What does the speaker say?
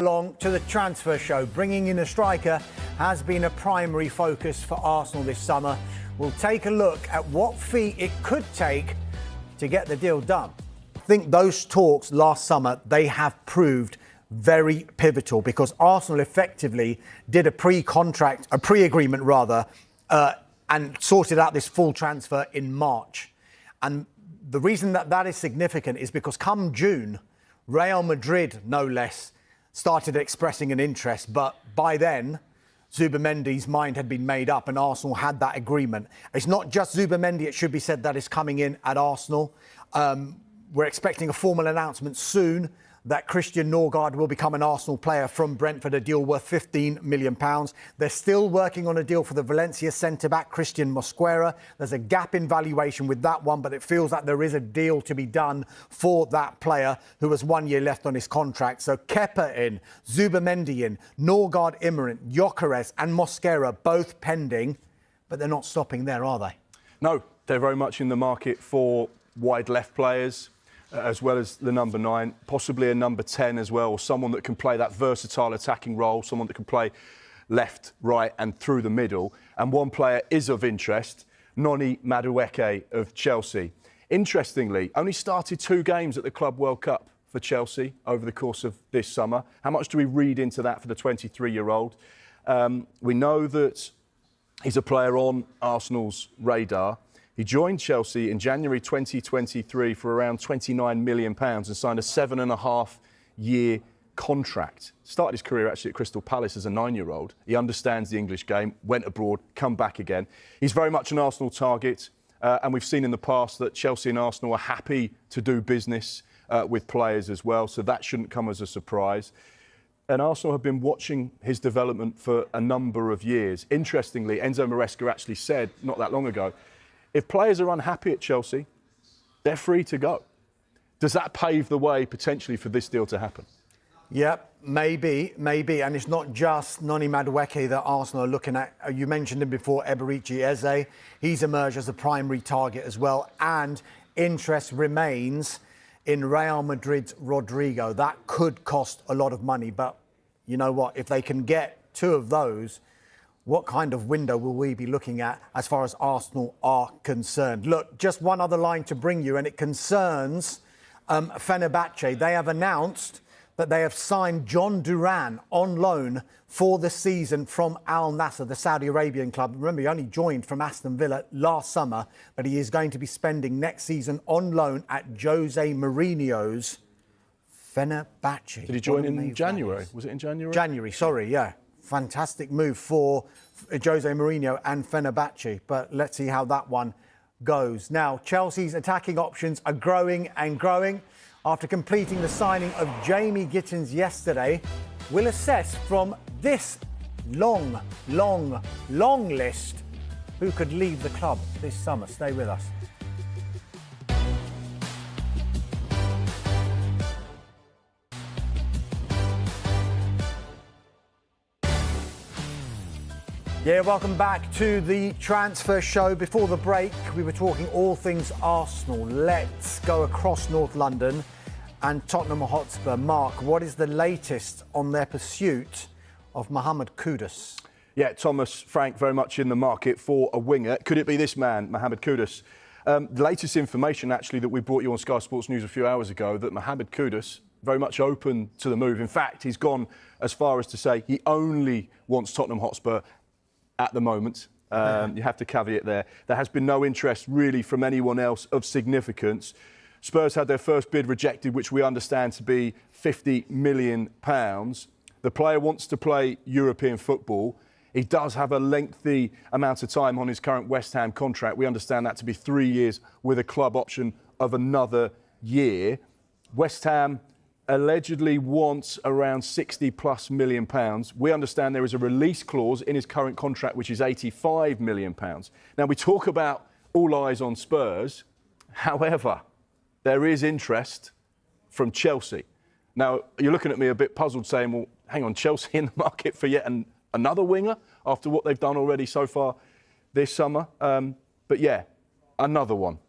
along to the transfer show. Bringing in a striker has been a primary focus for Arsenal this summer. We'll take a look at what fee it could take to get the deal done. I think those talks last summer, they have proved very pivotal because Arsenal effectively did a pre-agreement rather, and sorted out this full transfer in March. And the reason that is significant is because come June, Real Madrid, no less, started expressing an interest. But by then, Zubimendi's mind had been made up and Arsenal had that agreement. It's not just Zubimendi, it should be said, that is coming in at Arsenal. We're expecting a formal announcement soon that Christian Norgard will become an Arsenal player from Brentford, a deal worth £15 million. They're still working on a deal for the Valencia centre-back, Christian Mosquera. There's a gap in valuation with that one, but it feels like there is a deal to be done for that player who has 1 year left on his contract. So Kepa in, Zubimendi in, Norgard imminent, Gyökeres and Mosquera both pending, but they're not stopping there, are they? No, they're very much in the market for wide left players, as well as the number 9, possibly a number 10 as well, or someone that can play that versatile attacking role, someone that can play left, right and through the middle. And one player is of interest, Noni Madueke of Chelsea. Interestingly, only started 2 games at the Club World Cup for Chelsea over the course of this summer. How much do we read into that for the 23-year-old? We know that he's a player on Arsenal's radar. He joined Chelsea in January 2023 for around £29 million and signed a 7.5-year contract. Started his career actually at Crystal Palace as a 9-year-old. He understands the English game, went abroad, come back again. He's very much an Arsenal target, and we've seen in the past that Chelsea and Arsenal are happy to do business with players as well, so that shouldn't come as a surprise. And Arsenal have been watching his development for a number of years. Interestingly, Enzo Maresca actually said not that long ago, if players are unhappy at Chelsea, they're free to go. Does that pave the way potentially for this deal to happen? Yep, maybe. And it's not just Noni Madueke that Arsenal are looking at. You mentioned him before, Eberechi Eze. He's emerged as a primary target as well. And interest remains in Real Madrid's Rodrigo. That could cost a lot of money. But you know what? If they can get 2 of those, what kind of window will we be looking at as far as Arsenal are concerned? Look, just one other line to bring you, and it concerns Fenerbahce. They have announced that they have signed John Duran on loan for the season from Al Nassr, the Saudi Arabian club. Remember, he only joined from Aston Villa last summer, but he is going to be spending next season on loan at Jose Mourinho's Fenerbahce. Did he join in January? Was it in January? January, sorry, yeah. Fantastic move for Jose Mourinho and Fenerbahce, but let's see how that one goes. Now, Chelsea's attacking options are growing and growing. After completing the signing of Jamie Gittins yesterday, we'll assess from this long list who could leave the club this summer. Stay with us. Yeah, welcome back to the transfer show. Before the break, we were talking all things Arsenal. Let's go across North London and Tottenham Hotspur. Mark, what is the latest on their pursuit of Mohamed Kudus? Yeah, Thomas Frank very much in the market for a winger. Could it be this man, Mohamed Kudus? The latest information, actually, that we brought you on Sky Sports News a few hours ago, that Mohamed Kudus very much open to the move. In fact, he's gone as far as to say he only wants Tottenham Hotspur at the moment. You have to caveat there. There has been no interest really from anyone else of significance. Spurs had their first bid rejected, which we understand to be £50 million. The player wants to play European football. He does have a lengthy amount of time on his current West Ham contract. We understand that to be 3 years with a club option of another year. West Ham allegedly wants around £60+ million. We understand there is a release clause in his current contract, which is £85 million. Now, we talk about all eyes on Spurs. However, there is interest from Chelsea. Now, you're looking at me a bit puzzled saying, well, hang on, Chelsea in the market for yet another winger after what they've done already so far this summer? But yeah, another one.